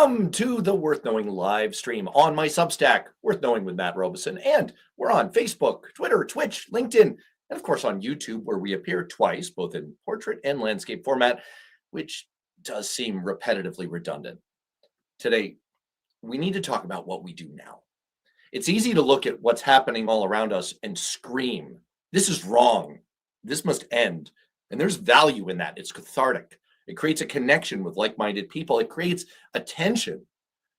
Welcome to the Worth Knowing live stream on my Substack, Worth Knowing with Matt Robison. And we're on Facebook, Twitter, Twitch, LinkedIn, and of course on YouTube, where we appear twice, both in portrait and landscape format, which does seem repetitively redundant. Today, we need to talk about what we do now. It's easy to look at what's happening all around us and scream, this is wrong, this must end. And there's value in that. It's cathartic. It creates a connection with like-minded people. It creates attention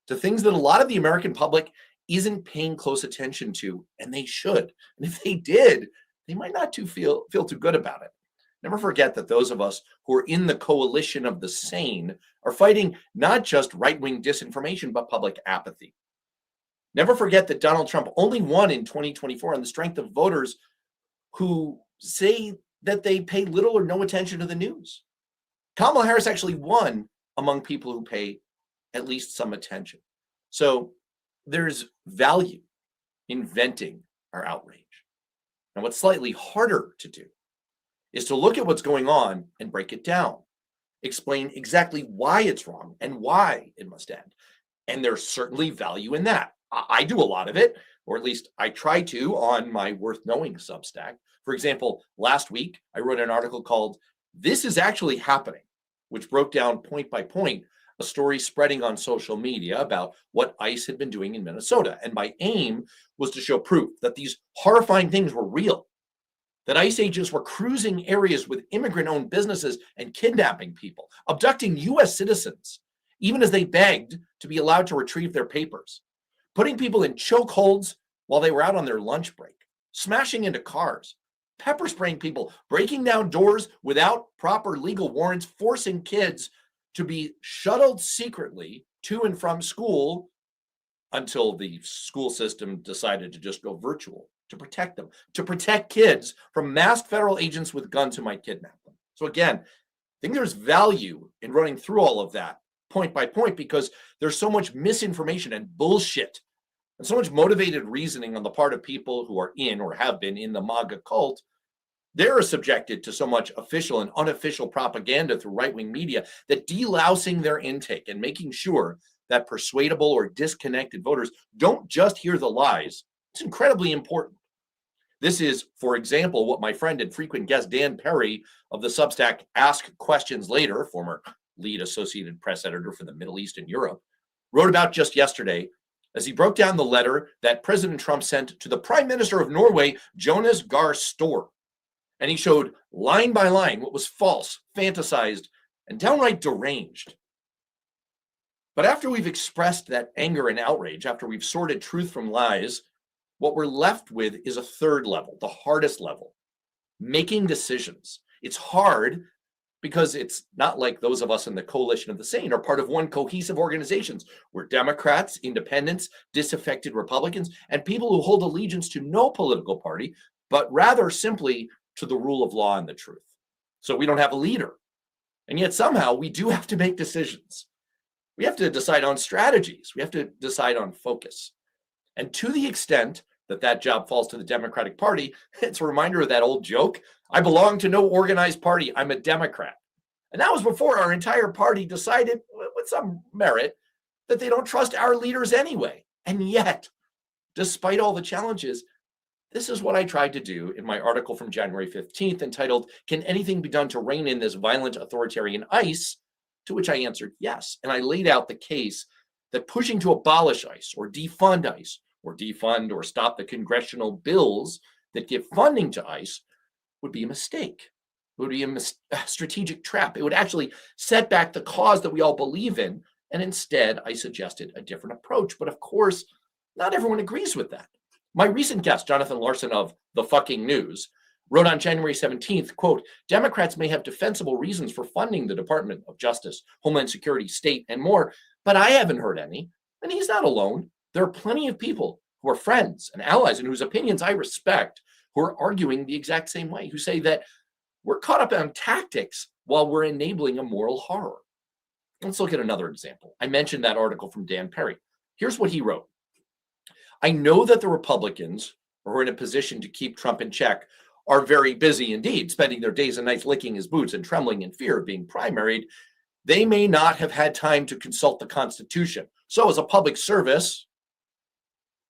to things that a lot of the American public isn't paying close attention to, and they should. And if they did, they might not feel too good about it. Never forget that those of us who are in the coalition of the sane are fighting not just right-wing disinformation, but public apathy. Never forget that Donald Trump only won in 2024 on the strength of voters who say that they pay little or no attention to the news. Kamala Harris actually won among people who pay at least some attention. So there's value in venting our outrage. And what's slightly harder to do is to look at what's going on and break it down, explain exactly why it's wrong and why it must end. And there's certainly value in that. I do a lot of it, or at least I try to on my Worth Knowing Substack. For example, last week, I wrote an article called This is Actually Happening, which broke down point by point a story spreading on social media about what ICE had been doing in Minnesota. And my aim was to show proof that these horrifying things were real, that ICE agents were cruising areas with immigrant-owned businesses and kidnapping people, abducting U.S. citizens, even as they begged to be allowed to retrieve their papers, putting people in chokeholds while they were out on their lunch break, smashing into cars, pepper spraying people, breaking down doors without proper legal warrants, forcing kids to be shuttled secretly to and from school until the school system decided to just go virtual to protect them, to protect kids from masked federal agents with guns who might kidnap them. So again, I think there's value in running through all of that point by point because there's so much misinformation and bullshit and so much motivated reasoning on the part of people who are in or have been in the MAGA cult. They're subjected to so much official and unofficial propaganda through right-wing media that delousing their intake and making sure that persuadable or disconnected voters don't just hear the lies, it's incredibly important. This is, for example, what my friend and frequent guest Dan Perry of the Substack Ask Questions Later, former lead Associated Press editor for the Middle East and Europe, wrote about just yesterday as he broke down the letter that President Trump sent to the Prime Minister of Norway, Jonas Gahr Store. And he showed line by line what was false, fantasized, and downright deranged. But after we've expressed that anger and outrage, after we've sorted truth from lies, what we're left with is a third level, the hardest level, making decisions. It's hard because it's not like those of us in the coalition of the sane are part of one cohesive organization. We're Democrats, independents, disaffected Republicans, and people who hold allegiance to no political party, but rather simply to the rule of law and the truth. So we don't have a leader. And yet somehow we do have to make decisions. We have to decide on strategies. We have to decide on focus. And to the extent that that job falls to the Democratic Party, it's a reminder of that old joke. I belong to no organized party. I'm a Democrat. And that was before our entire party decided with some merit that they don't trust our leaders anyway. And yet, despite all the challenges, this is what I tried to do in my article from January 15th entitled, Can Anything Be Done to Rein in This Violent Authoritarian ICE? To which I answered yes. And I laid out the case that pushing to abolish ICE or defund ICE or defund or stop the congressional bills that give funding to ICE would be a mistake. It would be a strategic trap. It would actually set back the cause that we all believe in. And instead, I suggested a different approach. But of course, not everyone agrees with that. My recent guest, Jonathan Larson of The Fucking News, wrote on January 17th, quote, Democrats may have defensible reasons for funding the Department of Justice, Homeland Security, State, and more, but I haven't heard any. And he's not alone. There are plenty of people who are friends and allies and whose opinions I respect who are arguing the exact same way, who say that we're caught up on tactics while we're enabling a moral horror. Let's look at another example. I mentioned that article from Dan Perry. Here's what he wrote. I know that the Republicans who are in a position to keep Trump in check are very busy indeed, spending their days and nights licking his boots and trembling in fear of being primaried. They may not have had time to consult the Constitution. So as a public service,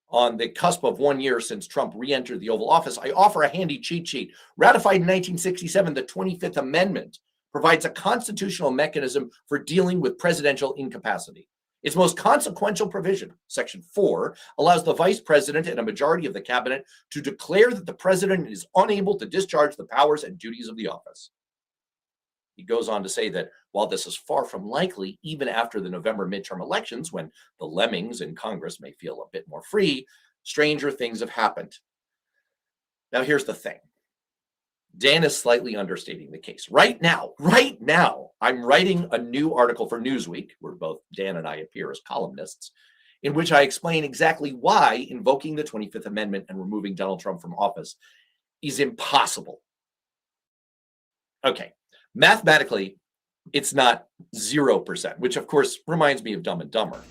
on the cusp of 1 year since Trump re-entered the Oval Office, I offer a handy cheat sheet. Ratified in 1967, the 25th Amendment provides a constitutional mechanism for dealing with presidential incapacity. Its most consequential provision, Section 4, allows the vice president and a majority of the cabinet to declare that the president is unable to discharge the powers and duties of the office. He goes on to say that while this is far from likely, even after the November midterm elections, when the lemmings in Congress may feel a bit more free, stranger things have happened. Now, here's the thing. Dan is slightly understating the case. Right now, I'm writing a new article for Newsweek, where both Dan and I appear as columnists, in which I explain exactly why invoking the 25th Amendment and removing Donald Trump from office is impossible. Okay. Mathematically, it's not 0%, which of course reminds me of Dumb and Dumber.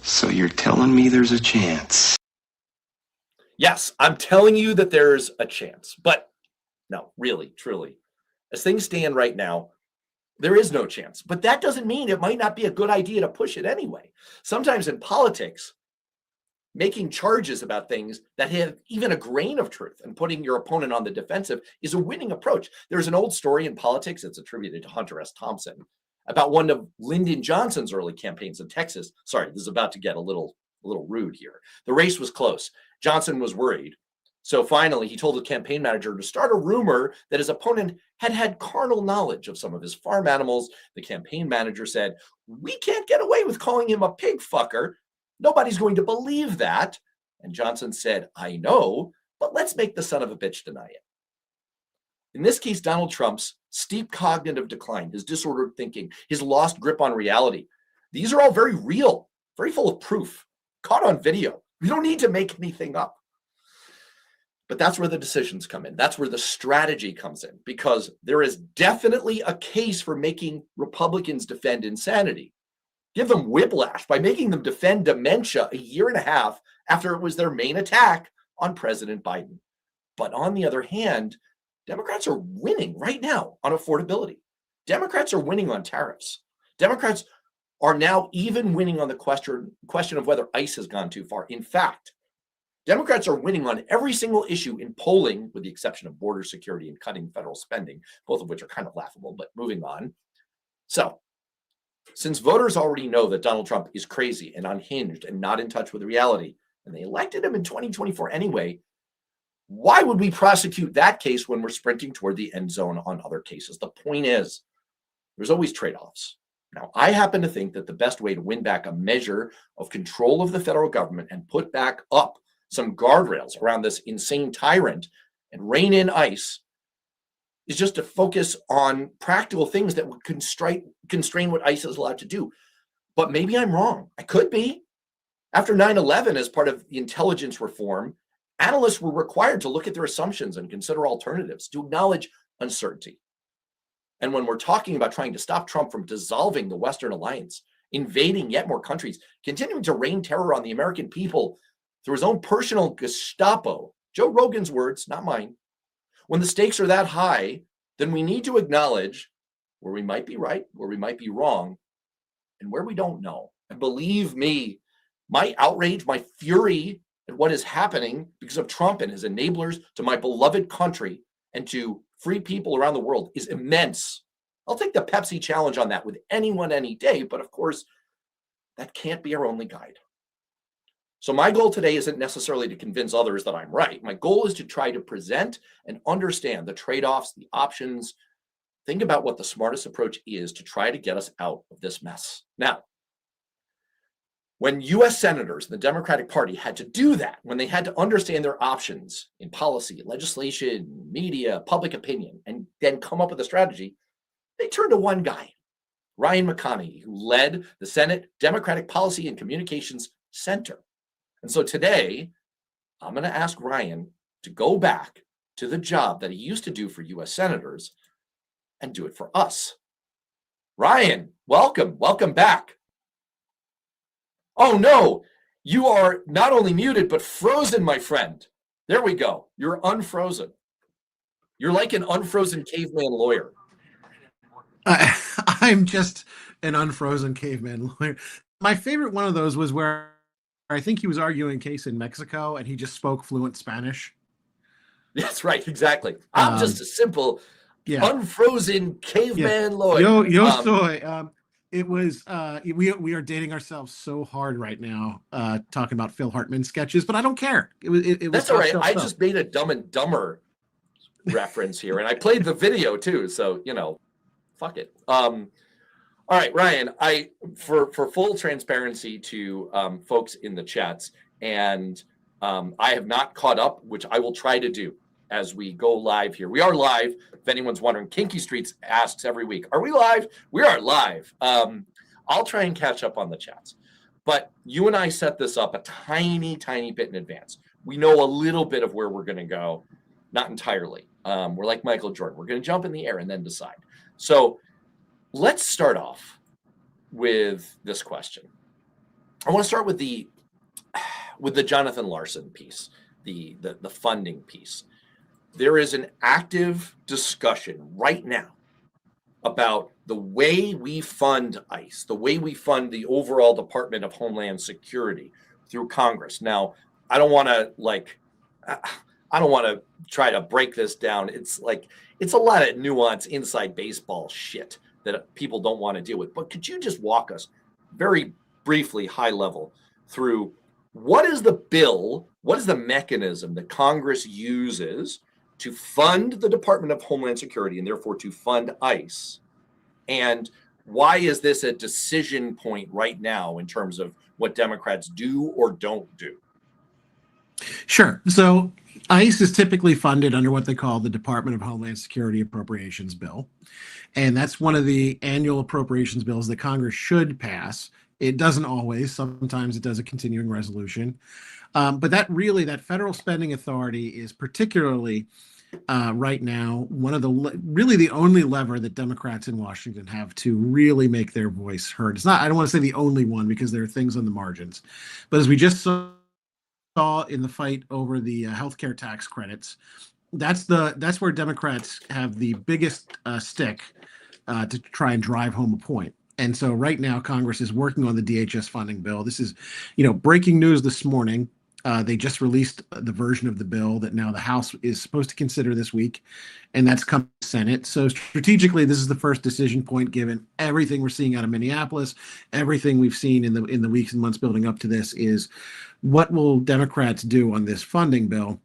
So you're telling me there's a chance? Yes, I'm telling you that there's a chance. But no, really, truly, as things stand right now, there is no chance. But that doesn't mean it might not be a good idea to push it anyway. Sometimes in politics, making charges about things that have even a grain of truth and putting your opponent on the defensive is a winning approach. There's an old story in politics that's attributed to Hunter S. Thompson about one of Lyndon Johnson's early campaigns in Texas. Sorry, this is about to get a little rude here. The race was close. Johnson was worried. So finally, he told the campaign manager to start a rumor that his opponent had carnal knowledge of some of his farm animals. The campaign manager said, "We can't get away with calling him a pig fucker. Nobody's going to believe that." And Johnson said, "I know, but let's make the son of a bitch deny it." In this case, Donald Trump's steep cognitive decline, his disordered thinking, his lost grip on reality, these are all very real, very full of proof, caught on video. We don't need to make anything up. But that's where the decisions come in. That's where the strategy comes in, because there is definitely a case for making Republicans defend insanity. Give them whiplash by making them defend dementia a year and a half after it was their main attack on President Biden. But on the other hand, Democrats are winning right now on affordability. Democrats are winning on tariffs. Democrats are now even winning on the question of whether ICE has gone too far. In fact, Democrats are winning on every single issue in polling, with the exception of border security and cutting federal spending, both of which are kind of laughable, but moving on. So, since voters already know that Donald Trump is crazy and unhinged and not in touch with reality, and they elected him in 2024 anyway, why would we prosecute that case when we're sprinting toward the end zone on other cases? The point is, there's always trade-offs. Now, I happen to think that the best way to win back a measure of control of the federal government and put back up some guardrails around this insane tyrant and rein in ICE is just to focus on practical things that would constrain what ICE is allowed to do. But maybe I'm wrong. I could be. After 9/11, as part of the intelligence reform, analysts were required to look at their assumptions and consider alternatives, to acknowledge uncertainty. And when we're talking about trying to stop Trump from dissolving the Western alliance, invading yet more countries, continuing to rain terror on the American people through his own personal Gestapo, Joe Rogan's words, not mine, when the stakes are that high, then we need to acknowledge where we might be right, where we might be wrong, and where we don't know. And believe me, my outrage, my fury at what is happening because of Trump and his enablers to my beloved country and to free people around the world is immense. I'll take the Pepsi challenge on that with anyone any day, but of course, that can't be our only guide. So my goal today isn't necessarily to convince others that I'm right. My goal is to try to present and understand the trade-offs, the options, think about what the smartest approach is to try to get us out of this mess. Now, when US senators in the Democratic Party had to do that, when they had to understand their options in policy, legislation, media, public opinion, and then come up with a strategy, they turned to one guy, Ryan McConaghy, who led the Senate Democratic Policy and Communications Center. And so today, I'm going to ask Ryan to go back to the job that he used to do for US senators and do it for us. Ryan, welcome back. Oh no, you are not only muted, but frozen, my friend. There we go. You're unfrozen. You're like an unfrozen caveman lawyer. I, I'm just an unfrozen caveman lawyer. My favorite one of those was where I think he was arguing a case in Mexico and he just spoke fluent Spanish. That's right, exactly. I'm just Um, a simple yeah, unfrozen yeah. caveman Yo, lawyer. yo soy. It was we are dating ourselves so hard right now, talking about Phil Hartman sketches, but I don't care. It was That's all top right. shelf I stuff. just made a Dumb and Dumber reference here, and I played the video too. So fuck it. All right, Ryan. For full transparency to folks in the chats, and I have not caught up, which I will try to do as we go live here. We are live. If anyone's wondering, Kinky Streets asks every week, "Are we live?" We are live. I'll try and catch up on the chats, but you and I set this up a tiny, tiny bit in advance. We know a little bit of where we're going to go, not entirely. We're like Michael Jordan. We're going to jump in the air and then decide. So let's start off with this question. I want to start with the Jonathan Larson piece, the funding piece. There is an active discussion right now about the way we fund ICE, the way we fund the overall Department of Homeland Security through Congress. Now, I don't want to try to break this down. It's a lot of nuance inside baseball shit that people don't want to deal with. But could you just walk us very briefly, high level, through what is the bill, what is the mechanism that Congress uses to fund the Department of Homeland Security and therefore to fund ICE? And why is this a decision point right now in terms of what Democrats do or don't do? Sure. So ICE is typically funded under what they call the Department of Homeland Security Appropriations Bill. And that's one of the annual appropriations bills that Congress should pass. It doesn't always. Sometimes it does a continuing resolution. But that federal spending authority is particularly right now one of the only lever that Democrats in Washington have to really make their voice heard. It's not, I don't want to say the only one because there are things on the margins. But as we just saw in the fight over the healthcare tax credits, that's where Democrats have the biggest stick to try and drive home a point. And so right now, Congress is working on the DHS funding bill. This is, breaking news this morning. They just released the version of the bill that now the House is supposed to consider this week, and that's come to the Senate. So strategically, this is the first decision point given everything we're seeing out of Minneapolis, everything we've seen in the weeks and months building up to this is what will Democrats do on this funding bill,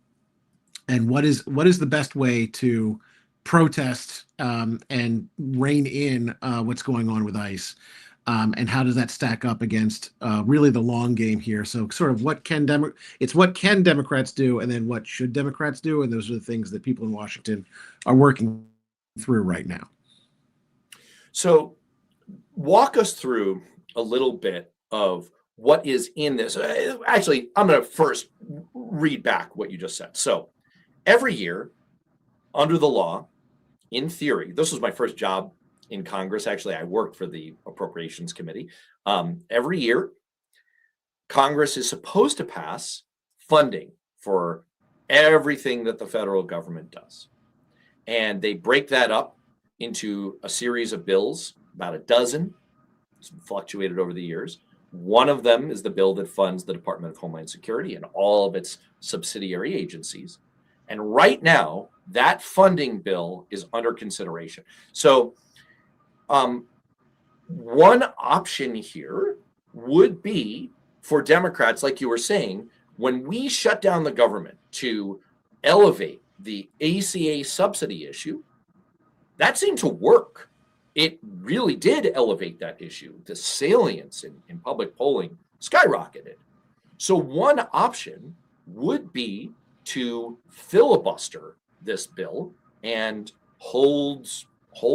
and what is the best way to protest and rein in what's going on with ICE. And how does that stack up against really the long game here? So sort of what can Democrats do, and then what should Democrats do? And those are the things that people in Washington are working through right now. So walk us through a little bit of what is in this. Actually, I'm going to first read back what you just said. So every year, under the law, in theory, this was my first job in Congress. Actually, I worked for the Appropriations Committee. Every year, Congress is supposed to pass funding for everything that the federal government does. And they break that up into a series of bills, about a dozen. It's fluctuated over the years. One of them is the bill that funds the Department of Homeland Security and all of its subsidiary agencies. And right now, that funding bill is under consideration. So one option here would be for Democrats, like you were saying, when we shut down the government to elevate the ACA subsidy issue, that seemed to work. It really did elevate that issue. The salience in public polling skyrocketed. So one option would be to filibuster this bill and hold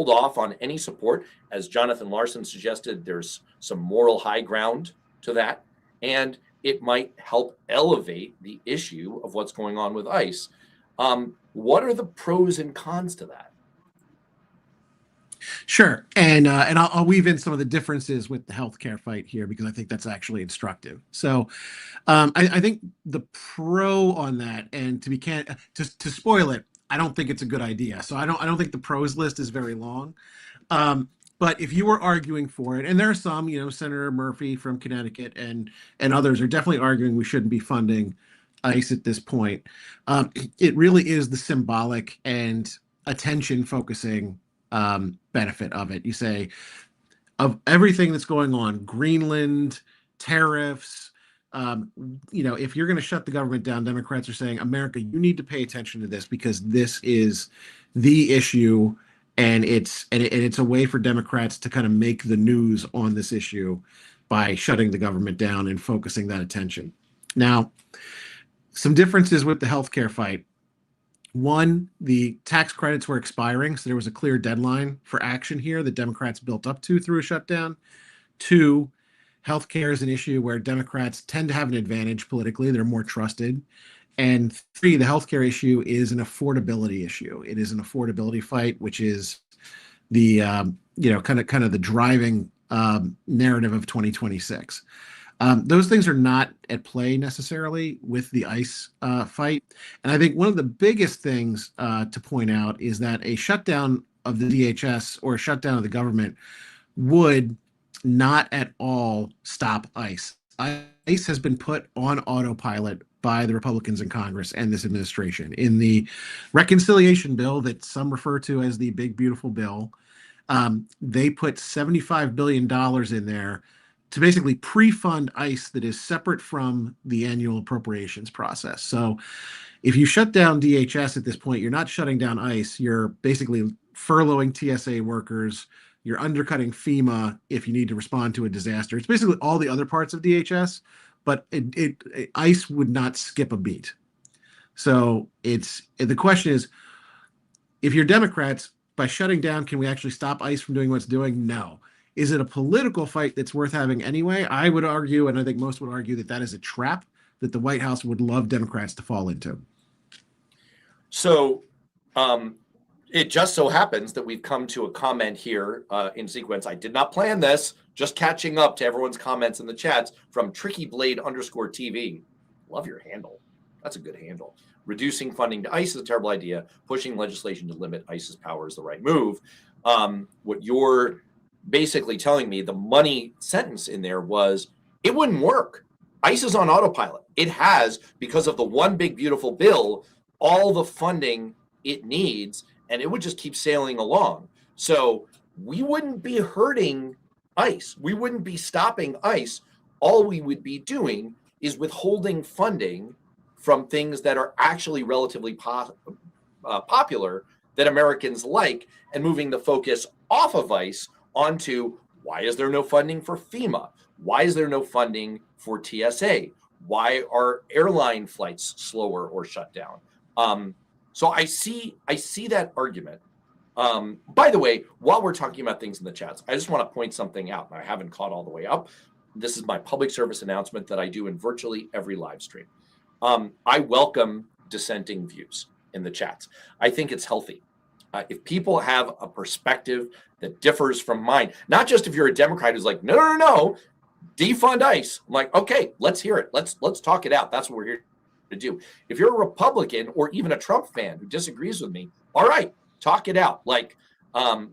off on any support. As Jonathan Larson suggested, there's some moral high ground to that, and it might help elevate the issue of what's going on with ICE. What are the pros and cons to that? Sure, and I'll weave in some of the differences with the healthcare fight here because I think that's actually instructive. So, I think the pro on that, and to spoil it, I don't think it's a good idea. So I don't think the pros list is very long. But if you were arguing for it, and there are some, Senator Murphy from Connecticut and others are definitely arguing we shouldn't be funding ICE at this point. It really is the symbolic and attention focusing benefit of it. You say, of everything that's going on, Greenland, tariffs, if you're going to shut the government down, Democrats are saying, America, you need to pay attention to this because this is the issue, and it's a way for Democrats to kind of make the news on this issue by shutting the government down and focusing that attention. Now, some differences with the healthcare fight. One, the tax credits were expiring, so there was a clear deadline for action here that Democrats built up to through a shutdown. Two, healthcare is an issue where Democrats tend to have an advantage politically. They're more trusted. And three, the healthcare issue is an affordability issue. It is an affordability fight, which is the kind of the driving narrative of 2026. Those things are not at play necessarily with the ICE fight. And I think one of the biggest things to point out is that a shutdown of the DHS or a shutdown of the government would not at all stop ICE. ICE has been put on autopilot by the Republicans in Congress and this administration. In the reconciliation bill that some refer to as the big, beautiful bill, they put $75 billion in there to basically pre-fund ICE that is separate from the annual appropriations process. So if you shut down DHS at this point, you're not shutting down ICE. You're basically furloughing TSA workers. You're undercutting FEMA if you need to respond to a disaster. It's basically all the other parts of DHS, but ICE would not skip a beat. So the question is, if you're Democrats, by shutting down, can we actually stop ICE from doing what it's doing? No. Is it a political fight that's worth having anyway? I would argue, and I think most would argue, that is a trap that the White House would love Democrats to fall into. So it just so happens that we've come to a comment here in sequence. I did not plan this, just catching up to everyone's comments in the chats from TrickyBlade_TV. Love your handle. That's a good handle. Reducing funding to ICE is a terrible idea. Pushing legislation to limit ICE's power is the right move. What you're basically telling me, the money sentence in there was, it wouldn't work. ICE is on autopilot. It has, because of the one big beautiful bill, all the funding it needs, and it would just keep sailing along. So we wouldn't be hurting ICE. We wouldn't be stopping ICE. All we would be doing is withholding funding from things that are actually relatively popular that Americans like, and moving the focus off of ICE onto, why is there no funding for FEMA? Why is there no funding for TSA? Why are airline flights slower or shut down? So I see that argument. By the way, while we're talking about things in the chats, I just want to point something out, and I haven't caught all the way up. This is my public service announcement that I do in virtually every live stream. I welcome dissenting views in the chats. I think it's healthy. If people have a perspective that differs from mine, not just if you're a Democrat who's like, no, defund ICE. I'm like, okay, let's hear it. Let's talk it out. That's what we're here to do. If you're a Republican or even a Trump fan who disagrees with me, all right, talk it out. Like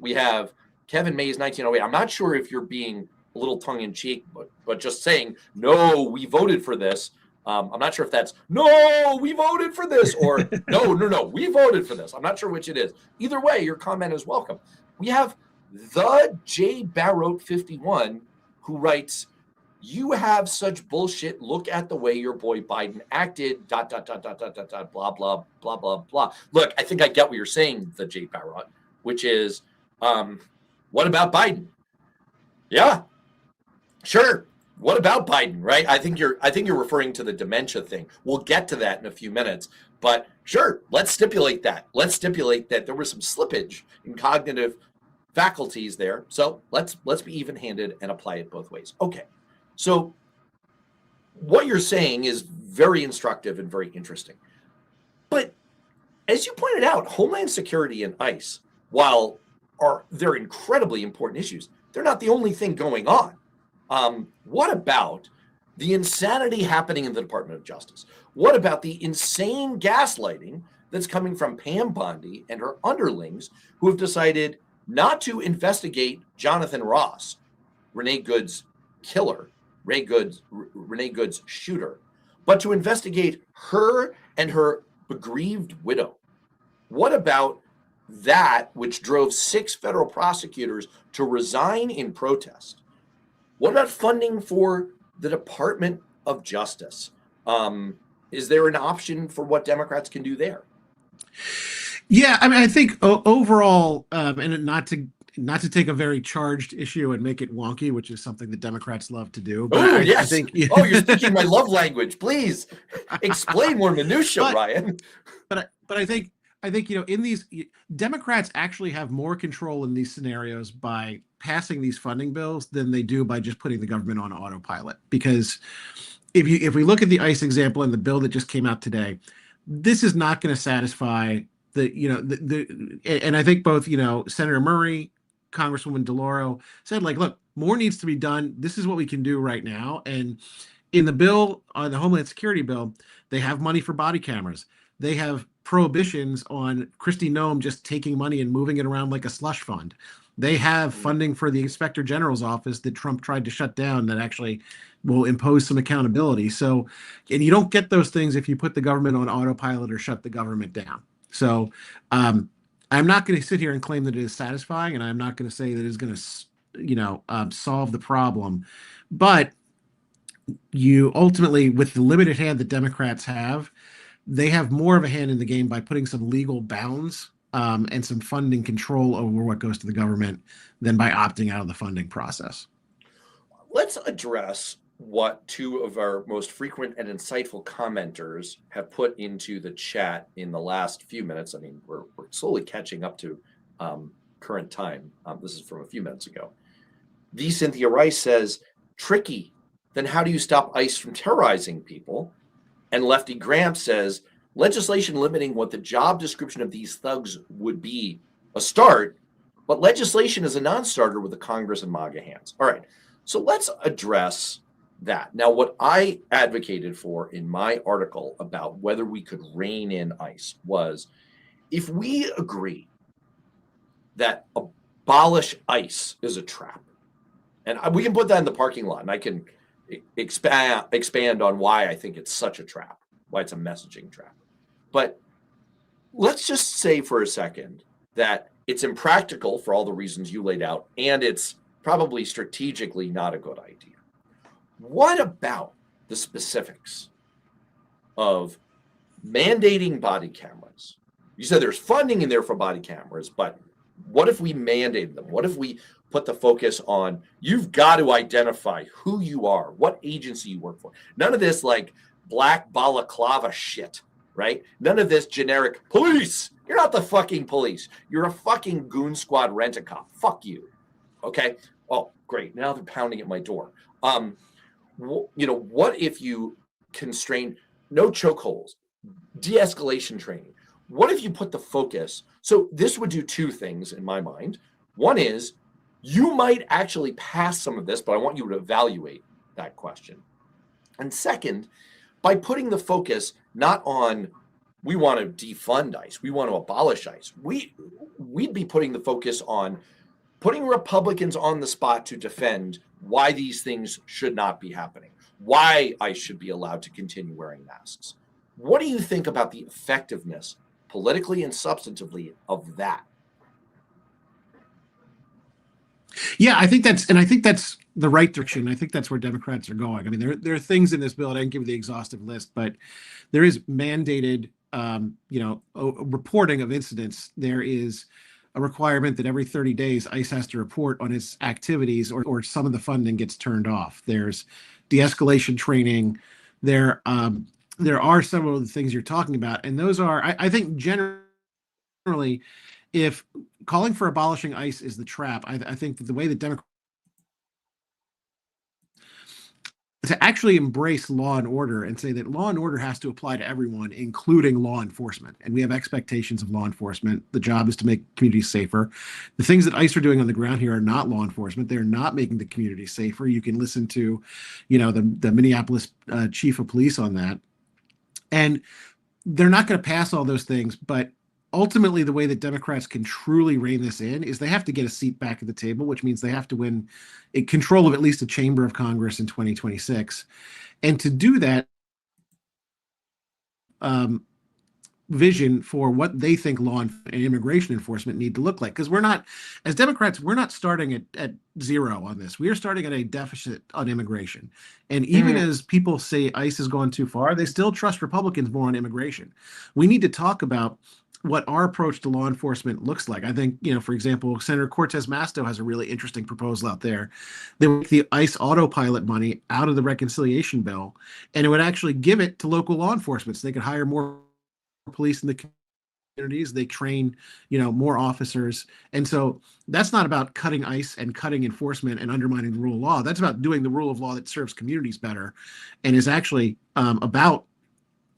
we have Kevin Mays, 1908. I'm not sure if you're being a little tongue in cheek, but just saying, no, we voted for this. I'm not sure if that's, no, we voted for this, or no, we voted for this. I'm not sure which it is. Either way, your comment is welcome. We have the J Barrett 51 who writes, you have such bullshit. Look at the way your boy Biden acted, ... blah, blah, blah, blah, blah. Look, I think I get what you're saying, the J Barrett, which is, what about Biden? Yeah, sure. What about Biden, right? I think you're referring to the dementia thing. We'll get to that in a few minutes, but sure, let's stipulate that. Let's stipulate that there was some slippage in cognitive faculties there. So let's be even-handed and apply it both ways. Okay. So what you're saying is very instructive and very interesting. But as you pointed out, Homeland Security and ICE, while they're incredibly important issues, they're not the only thing going on. What about the insanity happening in the Department of Justice? What about the insane gaslighting that's coming from Pam Bondi and her underlings who have decided not to investigate Jonathan Ross, Renee Good's killer, Renee Good's shooter, but to investigate her and her bereaved widow. What about that which drove 6 federal prosecutors to resign in protest? What about funding for the Department of Justice? Is there an option for what Democrats can do there? Yeah, I mean, I think overall, and not to take a very charged issue and make it wonky, which is something that Democrats love to do. But Oh, yes. I think, Oh, you're speaking my love language. Please explain more minutia, Ryan. But I think in these, Democrats actually have more control in these scenarios by passing these funding bills than they do by just putting the government on autopilot. Because if we look at the ICE example and the bill that just came out today, this is not going to satisfy and I think both Senator Murray, Congresswoman DeLauro said, like, look, more needs to be done. This is what we can do right now. And in the bill, on the Homeland Security bill, they have money for body cameras. They have prohibitions on Kristi Noem just taking money and moving it around like a slush fund. They have funding for the Inspector General's office that Trump tried to shut down that actually will impose some accountability. So, and you don't get those things if you put the government on autopilot or shut the government down. So I'm not going to sit here and claim that it is satisfying, and I'm not going to say that it's going to, solve the problem. But you ultimately, with the limited hand that Democrats have, they have more of a hand in the game by putting some legal bounds and some funding control over what goes to the government than by opting out of the funding process. Let's address what 2 of our most frequent and insightful commenters have put into the chat in the last few minutes. I mean, we're slowly catching up to current time. This is from a few minutes ago. The Cynthia Rice says, tricky. Then how do you stop ICE from terrorizing people? And Lefty Graham says, legislation limiting what the job description of these thugs would be a start, but legislation is a non-starter with the Congress and MAGA hands. All right, so let's address that. Now, what I advocated for in my article about whether we could rein in ICE was, if we agree that abolish ICE is a trap, and we can put that in the parking lot, and I can expand on why I think it's such a trap, why it's a messaging trap. But let's just say for a second that it's impractical for all the reasons you laid out, and it's probably strategically not a good idea. What about the specifics of mandating body cameras? You said there's funding in there for body cameras, but what if we mandated them? What if we put the focus on, you've got to identify who you are, what agency you work for? None of this like black balaclava shit, right? None of this generic police. You're not the fucking police. You're a fucking goon squad rent-a-cop. Fuck you. Okay? Oh, great. Now they're pounding at my door. What if you constrain, no chokeholds, de-escalation training? What if you put the focus? So this would do 2 things in my mind. One is, you might actually pass some of this, but I want you to evaluate that question. And second, by putting the focus not on, we want to defund ICE, we want to abolish ICE, we'd be putting the focus on putting Republicans on the spot to defend why these things should not be happening, why ICE should be allowed to continue wearing masks. What do you think about the effectiveness, politically and substantively, of that? Yeah, I think that's the right direction. I think that's where Democrats are going. I mean, there are things in this bill, and I didn't give you the exhaustive list, but there is mandated, reporting of incidents. There is a requirement that every 30 days ICE has to report on its activities, or some of the funding gets turned off. There's de-escalation training. There are several of the things you're talking about, and those are, I think, generally, if calling for abolishing ICE is the trap, I think that the way that Democrats to actually embrace law and order and say that law and order has to apply to everyone, including law enforcement. And we have expectations of law enforcement. The job is to make communities safer. The things that ICE are doing on the ground here are not law enforcement. They're not making the community safer. You can listen to, the Minneapolis chief of police on that. And they're not going to pass all those things, but ultimately, the way that Democrats can truly rein this in is they have to get a seat back at the table, which means they have to win control of at least a chamber of Congress in 2026. And to do that, um, vision for what they think law and immigration enforcement need to look like. Because we're not, as Democrats, we're not starting at zero on this. We are starting at a deficit on immigration. And even as people say ICE has gone too far, they still trust Republicans more on immigration. We need to talk about what our approach to law enforcement looks like. I think, for example, Senator Cortez Masto has a really interesting proposal out there. They would take the ICE autopilot money out of the reconciliation bill, and it would actually give it to local law enforcement so they could hire more police in the communities. They train, more officers. And so that's not about cutting ICE and cutting enforcement and undermining the rule of law. That's about doing the rule of law that serves communities better and is actually about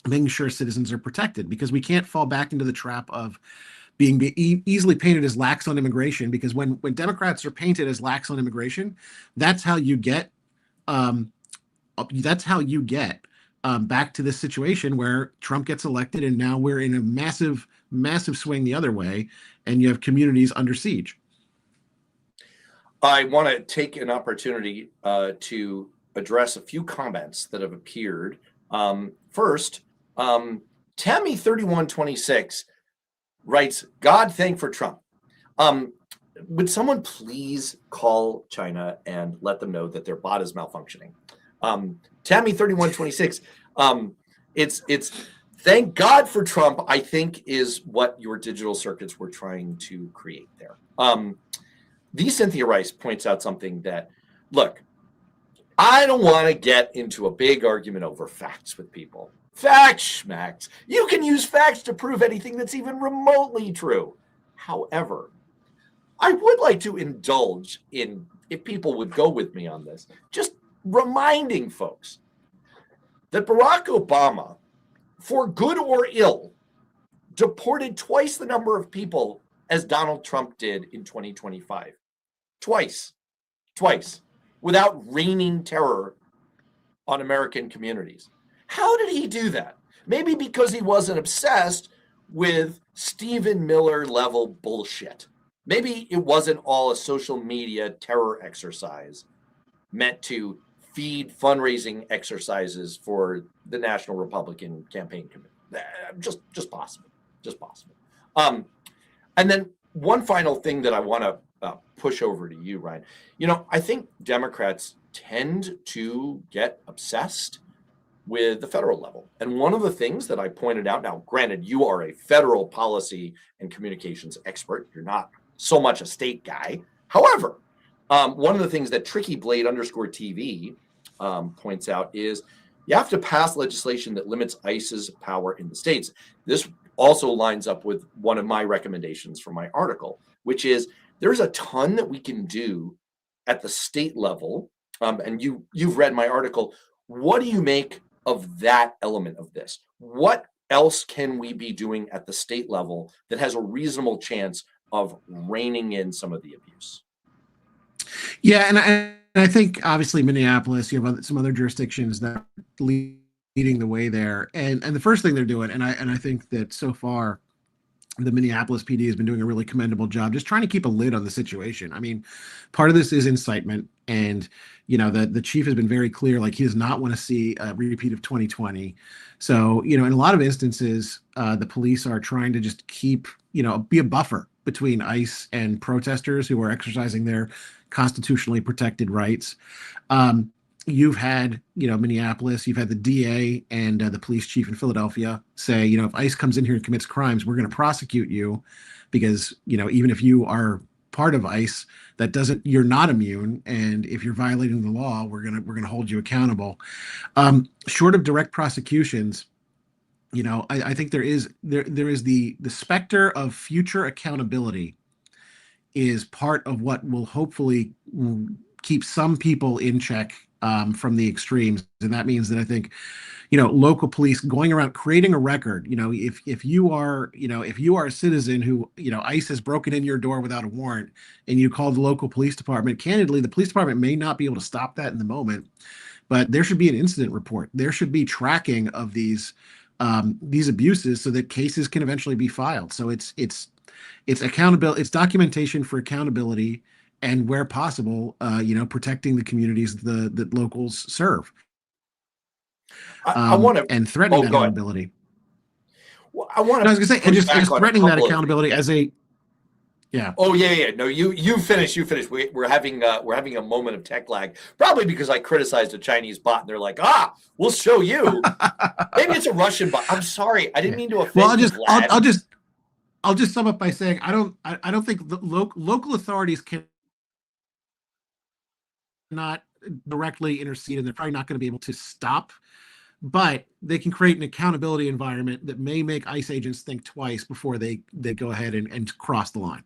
making sure citizens are protected, because we can't fall back into the trap of being easily painted as lax on immigration, because when Democrats are painted as lax on immigration, that's how you get back to this situation where Trump gets elected, and now we're in a massive swing the other way, and you have communities under siege. I want to take an opportunity to address a few comments that have appeared. First, Tammy3126 writes, God thank for Trump. Would someone please call China and let them know that their bot is malfunctioning? Tammy3126, it's thank God for Trump, I think, is what your digital circuits were trying to create there. The Cynthia Rice points out something that, look, I don't want to get into a big argument over facts with people. Facts, Max. You can use facts to prove anything that's even remotely true. However, I would like to indulge in, if people would go with me on this, just reminding folks that Barack Obama, for good or ill, deported twice the number of people as Donald Trump did in 2025. Twice, without raining terror on American communities. How did he do that? Maybe because he wasn't obsessed with Stephen Miller level bullshit. Maybe it wasn't all a social media terror exercise meant to feed fundraising exercises for the National Republican Campaign Committee. Just possible. And then one final thing that I want to push over to you, Ryan. I think Democrats tend to get obsessed with the federal level. And one of the things that I pointed out, now, granted, you are a federal policy and communications expert. You're not so much a state guy. However, one of the things that Tricky Blade _TV points out is you have to pass legislation that limits ICE's power in the states. This also lines up with one of my recommendations for my article, which is there's a ton that we can do at the state level. And you've read my article. What do you make of that element of this? What else can we be doing at the state level that has a reasonable chance of reining in some of the abuse? Yeah, and I think obviously Minneapolis, you have some other jurisdictions that are leading the way there, and the first thing they're doing, and I think that so far the Minneapolis PD has been doing a really commendable job just trying to keep a lid on the situation. I mean, part of this is incitement, and the chief has been very clear, like he does not want to see a repeat of 2020. So in a lot of instances, the police are trying to just keep be a buffer between ICE and protesters who are exercising their constitutionally protected rights. You've had, Minneapolis, you've had the DA and the police chief in Philadelphia say, if ICE comes in here and commits crimes, we're going to prosecute you because, even if you are part of ICE, you're not immune. And if you're violating the law, we're going to hold you accountable. Short of direct prosecutions, I think there is the specter of future accountability is part of what will hopefully keep some people in check from the extremes. And that means that I think, local police going around creating a record, if you are a citizen who, ICE has broken in your door without a warrant and you call the local police department, candidly, the police department may not be able to stop that in the moment, but there should be an incident report. There should be tracking of these these abuses so that cases can eventually be filed. So it's accountability, it's documentation for accountability, and where possible, protecting the communities that locals serve, I want to. and threatening Oh, that go ahead. accountability. Well, I want No, I to was going to say, and push just back on a threatening that couple of things. accountability Yeah. as a, yeah. Oh yeah. No, you finish. You finish. We're having a moment of tech lag, probably because I criticized a Chinese bot, and they're like, we'll show you. Maybe it's a Russian bot. I'm sorry, I didn't mean to offend Well, you, Vlad. I'll just sum up by saying I don't think the local authorities cannot directly intercede, and they're probably not going to be able to stop, but they can create an accountability environment that may make ICE agents think twice before they go ahead and cross the line.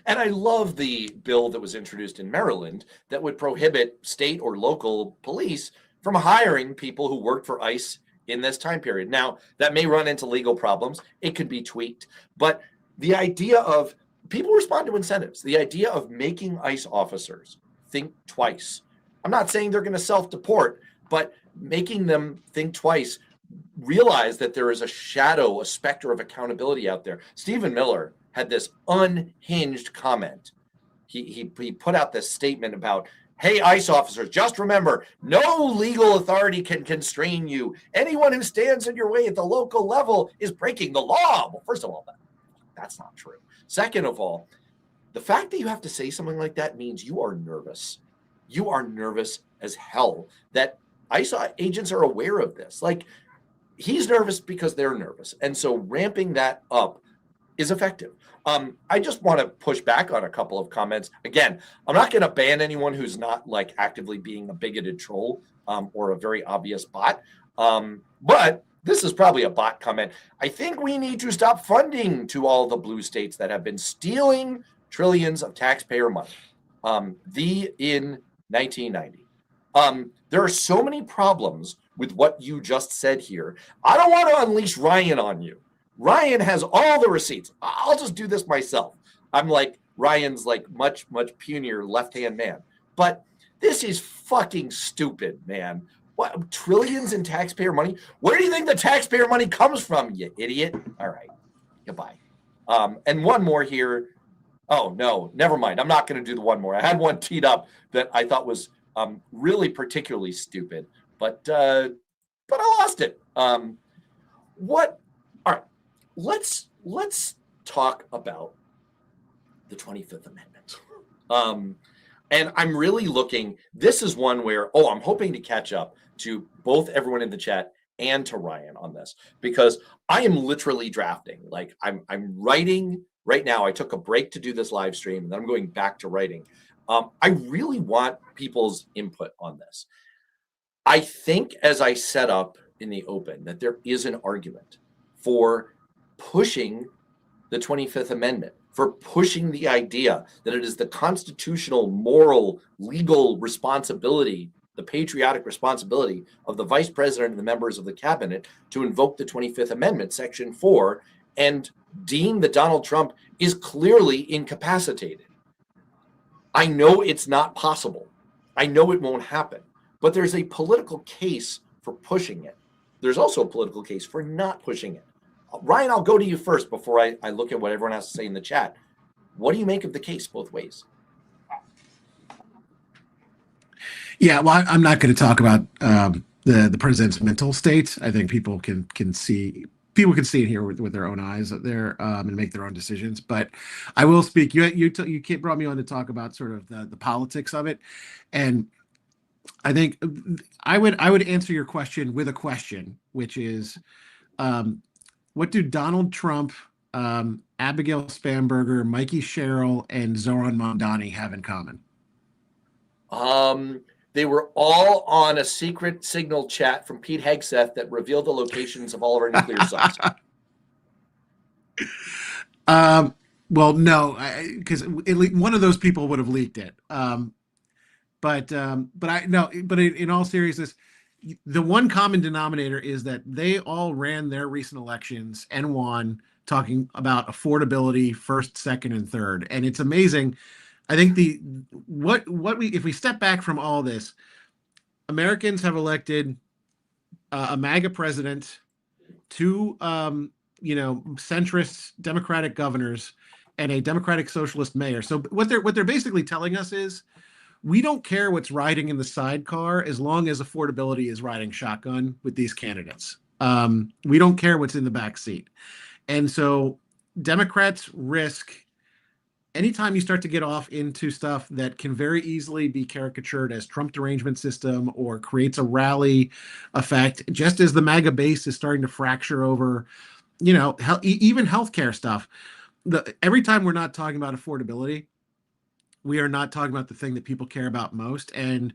And I love the bill that was introduced in Maryland that would prohibit state or local police from hiring people who worked for ICE in this time period. Now, that may run into legal problems. It could be tweaked. But the idea of people respond to incentives, the idea of making ICE officers think twice. I'm not saying they're going to self-deport, but making them think twice, realize that there is a shadow, a specter of accountability out there. Stephen Miller had this unhinged comment. He put out this statement about, hey, ICE officers, just remember, no legal authority can constrain you. Anyone who stands in your way at the local level is breaking the law. Well, first of all, that's not true. Second of all, the fact that you have to say something like that means you are nervous. You are nervous as hell that ICE agents are aware of this. Like, he's nervous because they're nervous. And so ramping that up is effective. I just want to push back on a couple of comments. Again, I'm not going to ban anyone who's not like actively being a bigoted troll or a very obvious bot. But this is probably a bot comment. I think we need to stop funding to all the blue states that have been stealing trillions of taxpayer money. In 1990. There are so many problems with what you just said here. I don't want to unleash Ryan on you. Ryan has all the receipts. I'll just do this myself. I'm like Ryan's like much punier left-hand man. But this is fucking stupid, man. What, trillions in taxpayer money? Where do you think the taxpayer money comes from, you idiot? All right. Goodbye. And one more here. Oh, no, never mind. I'm not going to do the one more. I had one teed up that I thought was really particularly stupid, but I lost it. All right. Let's talk about the 25th Amendment. And I'm really looking, this is one where, I'm hoping to catch up to both everyone in the chat and to Ryan on this, because I am literally drafting. Like I'm writing right now. I took a break to do this live stream, and then I'm going back to writing. I really want people's input on this. I think, as I set up in the open, that there is an argument for pushing the 25th Amendment, for pushing the idea that it is the constitutional, moral, legal responsibility, the patriotic responsibility of the vice president and the members of the cabinet to invoke the 25th Amendment, Section 4, and deem that Donald Trump is clearly incapacitated. I know it's not possible. I know it won't happen. But there's a political case for pushing it. There's also a political case for not pushing it. Ryan, I'll go to you first before I look at what everyone has to say in the chat. What do you make of the case both ways? Yeah, well, I'm not going to talk about the president's mental state. I think people can see it here with their own eyes there and make their own decisions. But I will speak. You brought me on to talk about sort of the politics of it, and I think I would answer your question with a question, which is, what do Donald Trump, Abigail Spanberger, Mikey Sherrill, and Zoran Mamdani have in common? They were all on a secret signal chat from Pete Hegseth that revealed the locations of all of our nuclear subs. Well, no, because one of those people would have leaked it. But in all seriousness, the one common denominator is that they all ran their recent elections and won, talking about affordability, first, second, and third. And it's amazing. I think if we step back from all this, Americans have elected a MAGA president two centrist Democratic governors and a Democratic socialist mayor. So what they're basically telling us is, we don't care what's riding in the sidecar as long as affordability is riding shotgun with these candidates. We don't care what's in the back seat. And so Democrats risk, anytime you start to get off into stuff that can very easily be caricatured as Trump derangement system or creates a rally effect, just as the MAGA base is starting to fracture over, even healthcare stuff. Every time we're not talking about affordability, we are not talking about the thing that people care about most. And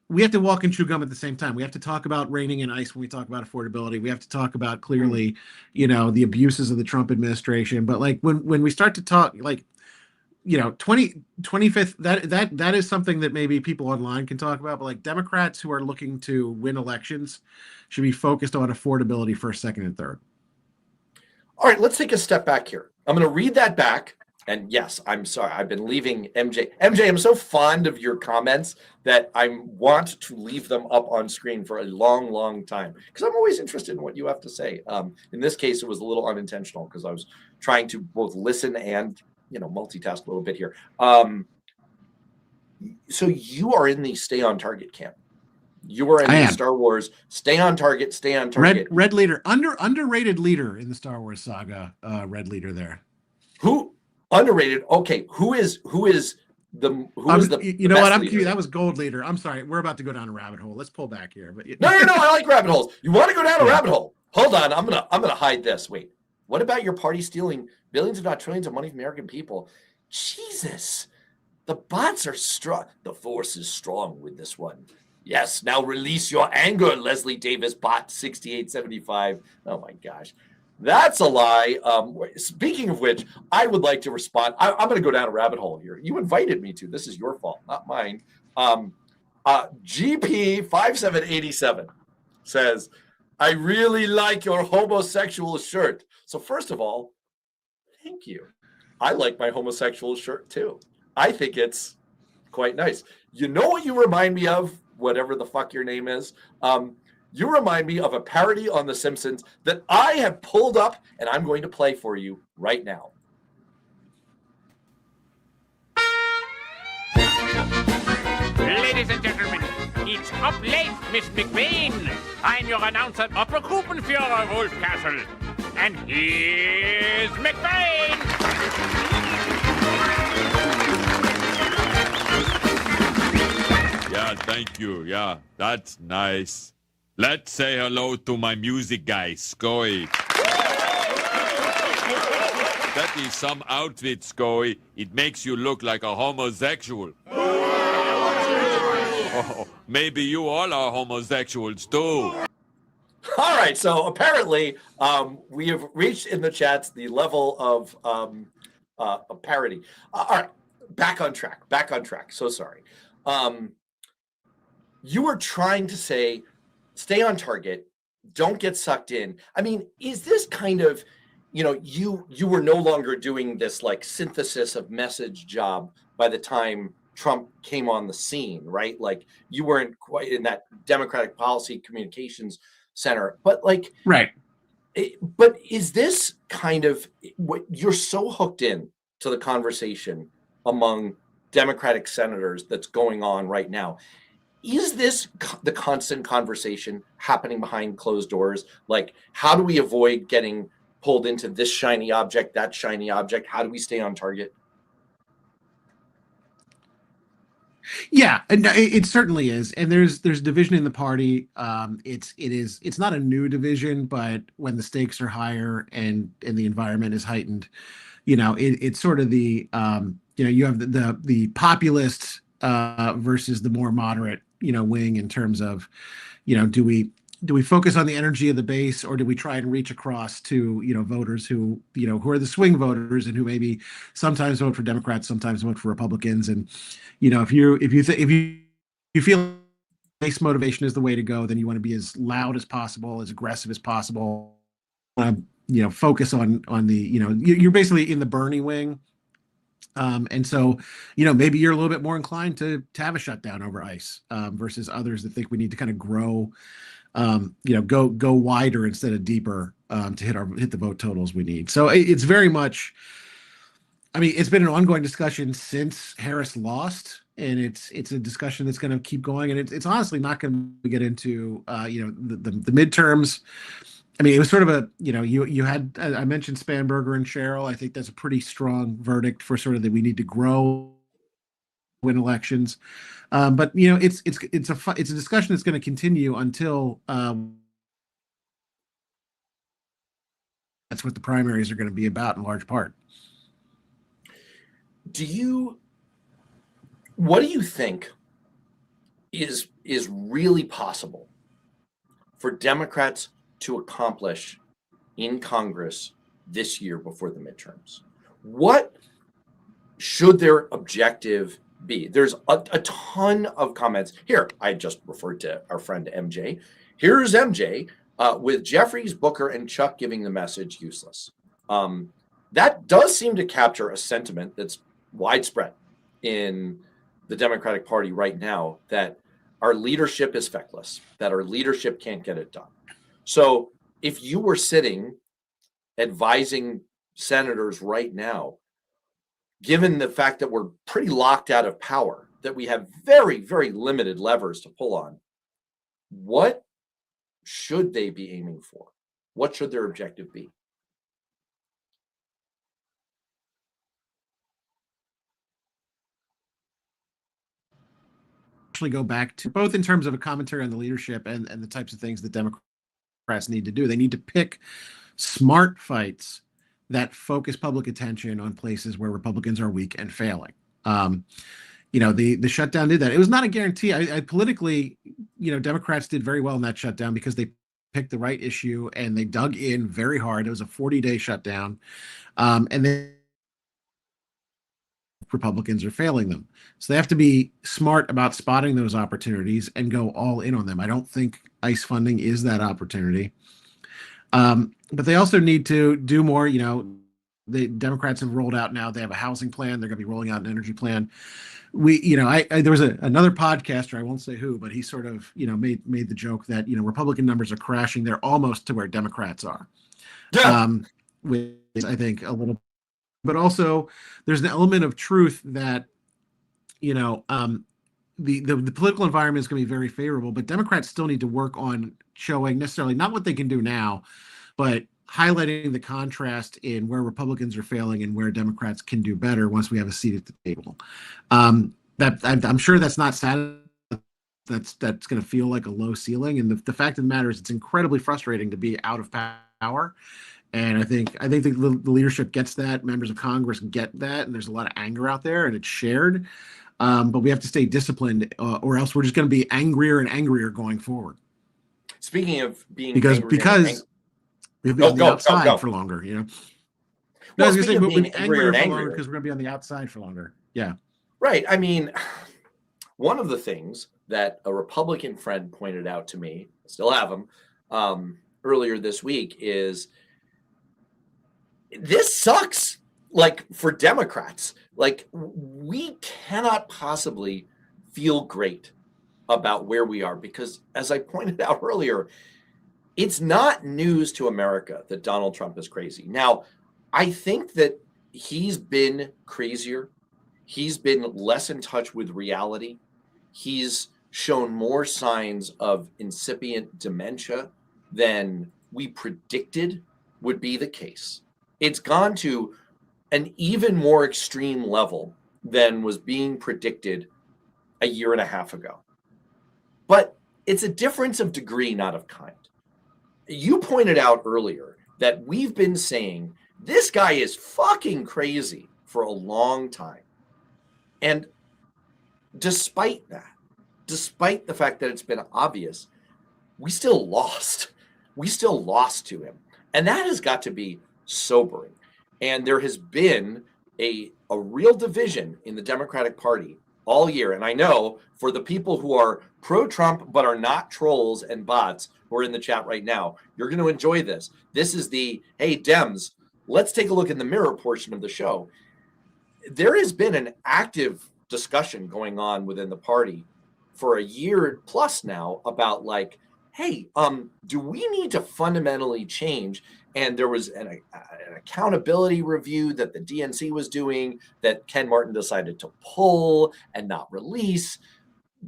we have to walk and chew gum at the same time. We have to talk about reining in ICE when we talk about affordability. We have to talk about clearly, the abuses of the Trump administration. But like when we start to talk, like, 25th, that is something that maybe people online can talk about. But like Democrats who are looking to win elections should be focused on affordability first, second, and third. All right, let's take a step back here. I'm going to read that back. And yes, I'm sorry, I've been leaving MJ. MJ, I'm so fond of your comments that I want to leave them up on screen for a long, long time, because I'm always interested in what you have to say. In this case, it was a little unintentional because I was trying to both listen and, multitask a little bit here. So you are in the stay on target camp. You are in the Star Wars stay on target, stay on target. Red leader, underrated leader in the Star Wars saga. Red leader there. Who? Underrated. Okay, who is the leader? That was gold leader. I'm sorry, we're about to go down a rabbit hole. Let's pull back here. But no, I like rabbit holes. You want to go down a rabbit hole? Hold on, I'm gonna hide this. Wait, what about your party stealing billions if not trillions of money from American people? Jesus, the bots are strong. The force is strong with this one. Yes, now release your anger, Leslie Davis bot 6875. Oh my gosh. That's a lie. Speaking of which, I would like to respond. I'm going to go down a rabbit hole here. You invited me to. This is your fault, not mine. GP5787 says, I really like your homosexual shirt. So first of all, thank you. I like my homosexual shirt too. I think it's quite nice. You know what you remind me of, whatever the fuck your name is? You remind me of a parody on The Simpsons that I have pulled up and I'm going to play for you right now. Ladies and gentlemen, it's up late, Miss McBain. I'm your announcer, Upper Coopenführer Wolfcastle. And here's McBain! Yeah, thank you. Yeah, that's nice. Let's say hello to my music guy, Scoey. That is some outfit, Scoey. It makes you look like a homosexual. Oh, maybe you all are homosexuals, too. All right, so apparently we have reached in the chats the level of parody. All right, back on track. So sorry. You were trying to say, stay on target, don't get sucked in. I mean, is this kind of, you were no longer doing this like synthesis of message job by the time Trump came on the scene, right? Like you weren't quite in that Democratic Policy Communications Center, but like, right. But is this kind of what you're so hooked in to the conversation among Democratic senators that's going on right now? Is this the constant conversation happening behind closed doors? Like, how do we avoid getting pulled into this shiny object, that shiny object? How do we stay on target? Yeah, and it certainly is. And there's division in the party. It's not a new division, but when the stakes are higher and the environment is heightened, it's sort of the you have the populists versus the more moderate wing in terms of do we focus on the energy of the base, or do we try and reach across to voters who who are the swing voters and who maybe sometimes vote for Democrats, sometimes vote for Republicans, and if you feel base motivation is the way to go, then you want to be as loud as possible, as aggressive as possible. Focus on the you're basically in the Bernie wing. And so, maybe you're a little bit more inclined to have a shutdown over ICE versus others that think we need to kind of grow go wider instead of deeper to hit the vote totals we need. So it's very much. I mean, it's been an ongoing discussion since Harris lost, and it's a discussion that's going to keep going. And it's honestly not going to get into the midterms. I mean, it was sort of a you had I mentioned Spanberger and Sherrill. I think that's a pretty strong verdict for sort of that we need to grow, win elections. But it's a discussion that's going to continue until that's what the primaries are going to be about in large part. What do you think is really possible for Democrats to accomplish in Congress this year before the midterms? What should their objective be? There's a ton of comments here. I just referred to our friend MJ. Here's MJ with Jeffries, Booker, and Chuck giving the message useless. That does seem to capture a sentiment that's widespread in the Democratic Party right now, that our leadership is feckless, that our leadership can't get it done. So if you were sitting advising senators right now, given the fact that we're pretty locked out of power, that we have very, very limited levers to pull on, what should they be aiming for? What should their objective be? Go back to both in terms of a commentary on the leadership and the types of things that Democrats need to do. They need to pick smart fights that focus public attention on places where Republicans are weak and failing. The shutdown did that. It was not a guarantee. I politically, Democrats did very well in that shutdown because they picked the right issue and they dug in very hard. It was a 40-day shutdown, and then Republicans are failing them. So they have to be smart about spotting those opportunities and go all in on them. I don't think ICE funding is that opportunity. But they also need to do more. The Democrats have rolled out now. They have a housing plan. They're going to be rolling out an energy plan. There was another podcaster, I won't say who, but he sort of, made the joke that, Republican numbers are crashing. They're almost to where Democrats are. Which I think a little. But also, there's an element of truth that, the political environment is going to be very favorable, but Democrats still need to work on showing necessarily not what they can do now, but highlighting the contrast in where Republicans are failing and where Democrats can do better once we have a seat at the table. That I'm sure that's not sad. That's going to feel like a low ceiling. And the fact of the matter is, it's incredibly frustrating to be out of power. And I think the leadership gets that. Members of Congress get that, and there's a lot of anger out there, and it's shared. But we have to stay disciplined, or else we're just going to be angrier and angrier going forward. Speaking of being because we'll be on the outside for longer. Well, I was going to say, we'll be angrier for longer because we're going to be on the outside for longer. Yeah. Right. I mean, one of the things that a Republican friend pointed out to me, I still have him, earlier this week is, this sucks, for Democrats. We cannot possibly feel great about where we are because, as I pointed out earlier, it's not news to America that Donald Trump is crazy. Now, I think that he's been crazier. He's been less in touch with reality. He's shown more signs of incipient dementia than we predicted would be the case. It's gone to an even more extreme level than was being predicted a year and a half ago. But it's a difference of degree, not of kind. You pointed out earlier that we've been saying this guy is fucking crazy for a long time. And despite that, despite the fact that it's been obvious, we still lost. We still lost to him. And that has got to be sobering. And there has been a real division in the Democratic Party all year. And I know for the people who are pro-Trump but are not trolls and bots who are in the chat right now, you're going to enjoy this. This is the, hey, Dems, let's take a look in the mirror portion of the show. There has been an active discussion going on within the party for a year plus now about hey, do we need to fundamentally change? And there was an accountability review that the DNC was doing that Ken Martin decided to pull and not release,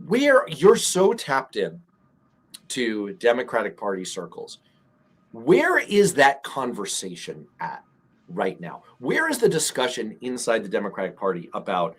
where you're so tapped in to Democratic Party circles. Where is that conversation at right now? Where is the discussion inside the Democratic Party about,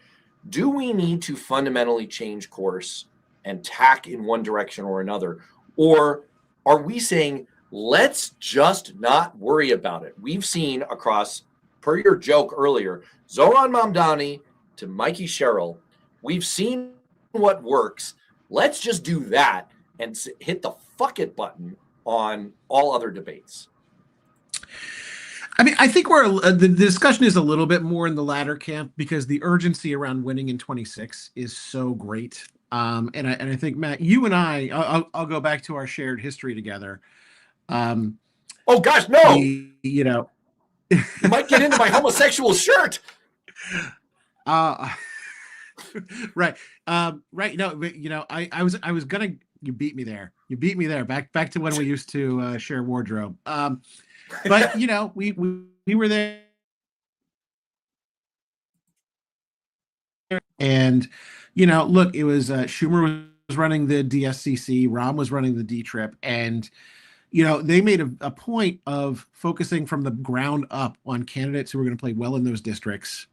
do we need to fundamentally change course and tack in one direction or another? Or are we saying, let's just not worry about it? We've seen across, per your joke earlier, Zoran Mamdani to Mikey Sherrill, we've seen what works. Let's just do that and hit the fuck it button on all other debates. I mean, I think the discussion is a little bit more in the latter camp because the urgency around winning in 26 is so great. And I think, Matt, you and I'll go back to our shared history together. Oh gosh, no! You know, you might get into my homosexual shirt. Right. Right. No, but, I was gonna. You beat me there. You beat me there. Back to when we used to share wardrobe. But we were there, and look, it was Schumer was running the DSCC, Rahm was running the D-Trip, and they made a point of focusing from the ground up on candidates who were going to play well in those districts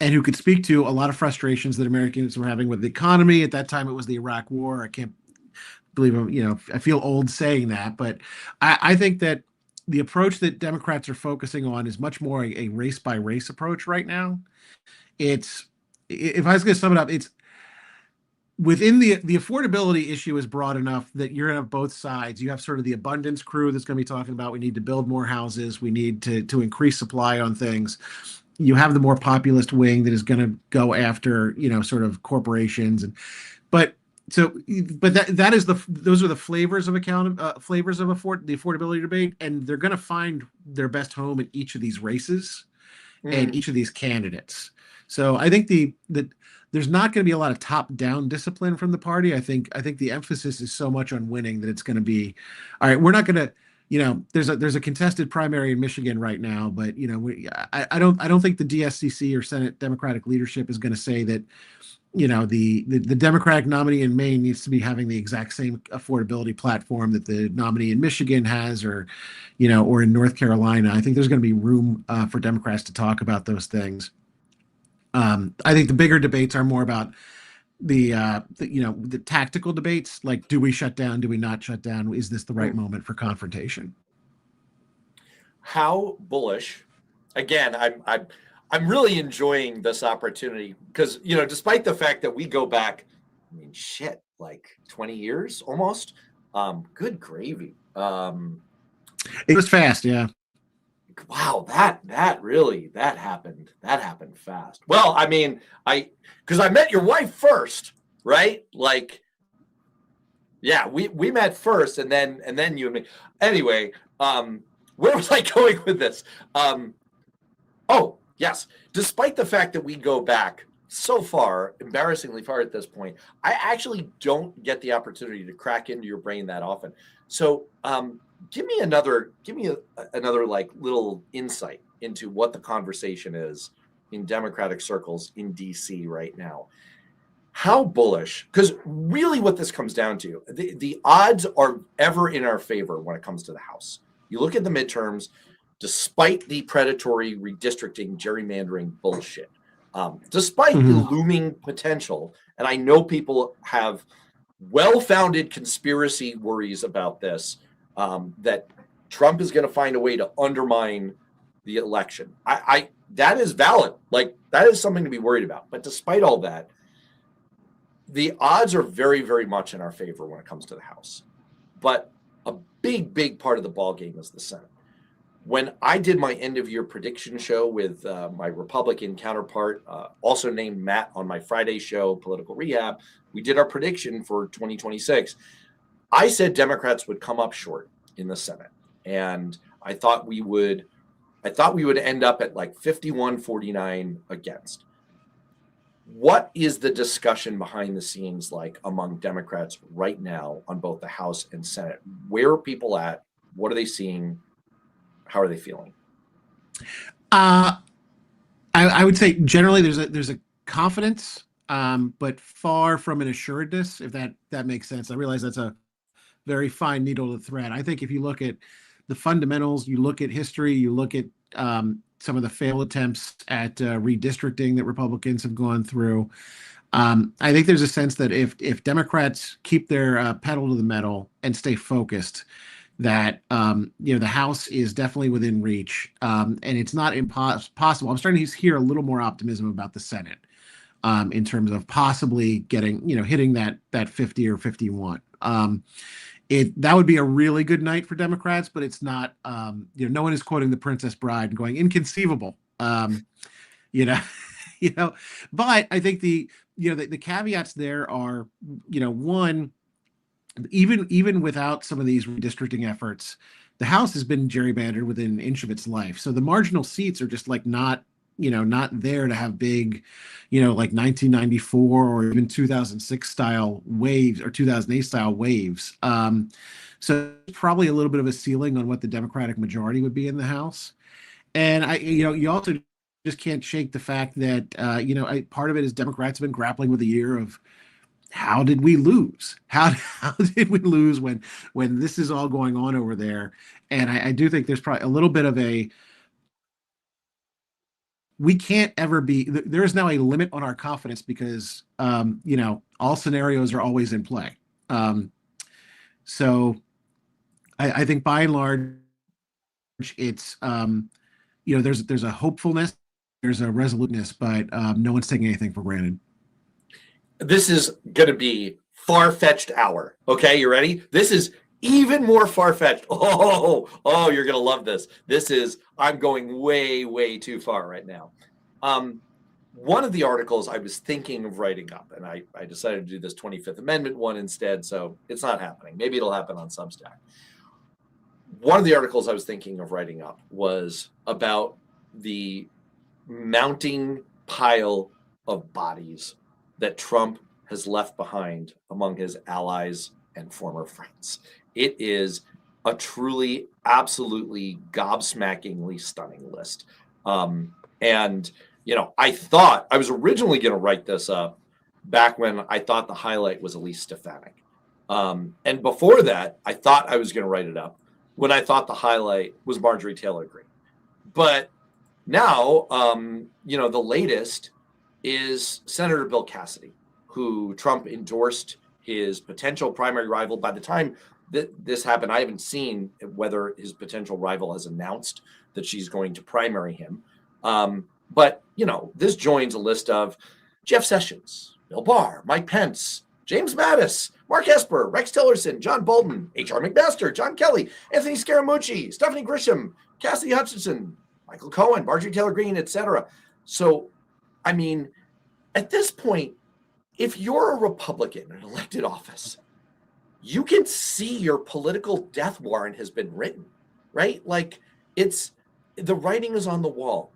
and who could speak to a lot of frustrations that Americans were having with the economy. At that time, it was the Iraq War. I can't believe I feel old saying that, but I think that the approach that Democrats are focusing on is much more a race by race approach right now. If I was going to sum it up, it's within the affordability issue is broad enough that you're going to have both sides. You have sort of the abundance crew that's going to be talking about we need to build more houses, we need to increase supply on things. You have the more populist wing that is going to go after sort of corporations but that is those are the flavors of the affordability debate, and they're going to find their best home in each of these races and each of these candidates. So I think that there's not going to be a lot of top-down discipline from the party. I think the emphasis is so much on winning that it's going to be, all right, we're not going to, there's a contested primary in Michigan right now, but I don't think the DSCC or Senate Democratic leadership is going to say that the Democratic nominee in Maine needs to be having the exact same affordability platform that the nominee in Michigan has, or in North Carolina. I think there's going to be room for Democrats to talk about those things. I think the bigger debates are more about the tactical debates, like, do we shut down? Do we not shut down? Is this the right moment for confrontation? How bullish? Again, I'm really enjoying this opportunity because, despite the fact that we go back, like 20 years almost. Good gravy. It was fast, yeah. Wow, that happened. That happened fast. Well, because I met your wife first, right? Like, yeah, we met first, and then you and me. Anyway, where was I going with this? Oh, yes. Despite the fact that we go back so far, embarrassingly far at this point, I actually don't get the opportunity to crack into your brain that often. So, give me another like little insight into what the conversation is in Democratic circles in DC right now. How bullish? Because really what this comes down to, the odds are ever in our favor when it comes to the House. You look at the midterms, despite the predatory redistricting, gerrymandering bullshit, despite the looming potential, and I know people have well-founded conspiracy worries about this, that Trump is going to find a way to undermine the election. I that is valid. Like, that is something to be worried about. But despite all that, the odds are very, very much in our favor when it comes to the House. But a big, big part of the ballgame is the Senate. When I did my end-of-year prediction show with my Republican counterpart, also named Matt, on my Friday show, Political Rehab, we did our prediction for 2026. I said Democrats would come up short in the Senate, and I thought we would end up at like 51-49 against. What is the discussion behind the scenes like among Democrats right now on both the House and Senate? Where are people at? What are they seeing? How are they feeling? I would say generally there's a confidence, but far from an assuredness, if that makes sense. I realize that's a very fine needle to thread. I think if you look at the fundamentals, you look at history, you look at some of the failed attempts at redistricting that Republicans have gone through. I think there's a sense that if Democrats keep their pedal to the metal and stay focused, that the House is definitely within reach, and it's not impossible. I'm starting to hear a little more optimism about the Senate in terms of possibly getting, hitting that 50 or 51. That would be a really good night for Democrats, but it's not. No one is quoting The Princess Bride and going inconceivable. But I think the caveats there are, one, even without some of these redistricting efforts, the House has been gerrymandered within an inch of its life. So the marginal seats are just like not there to have big, like 1994 or even 2006 style waves or 2008 style waves. So probably a little bit of a ceiling on what the Democratic majority would be in the House. And you also just can't shake the fact that, part of it is Democrats have been grappling with a year of, how did we lose? How did we lose when this is all going on over there? And I do think there's probably a little bit of we can't ever be, there is now a limit on our confidence because, all scenarios are always in play. So I think by and large, it's, there's a hopefulness, there's a resoluteness, but no one's taking anything for granted. This is going to be far-fetched hour. Okay, you ready? This is even more far-fetched. Oh, you're going to love this. I'm going way, way too far right now. One of the articles I was thinking of writing up, and I decided to do this 25th Amendment one instead, so it's not happening. Maybe it'll happen on Substack. One of the articles I was thinking of writing up was about the mounting pile of bodies that Trump has left behind among his allies and former friends. It is a truly, absolutely gobsmackingly stunning list. And, I thought I was originally going to write this up back when I thought the highlight was Elise Stefanik. And before that, I thought I was going to write it up when I thought the highlight was Marjorie Taylor Greene. But now, the latest is Senator Bill Cassidy, who Trump endorsed his potential primary rival. By the time that this happened, I haven't seen whether his potential rival has announced that she's going to primary him. But, this joins a list of Jeff Sessions, Bill Barr, Mike Pence, James Mattis, Mark Esper, Rex Tillerson, John Bolton, H.R. McMaster, John Kelly, Anthony Scaramucci, Stephanie Grisham, Cassidy Hutchinson, Michael Cohen, Marjorie Taylor Greene, etc. So, at this point, if you're a Republican in elected office, you can see your political death warrant has been written, right? Like the writing is on the wall.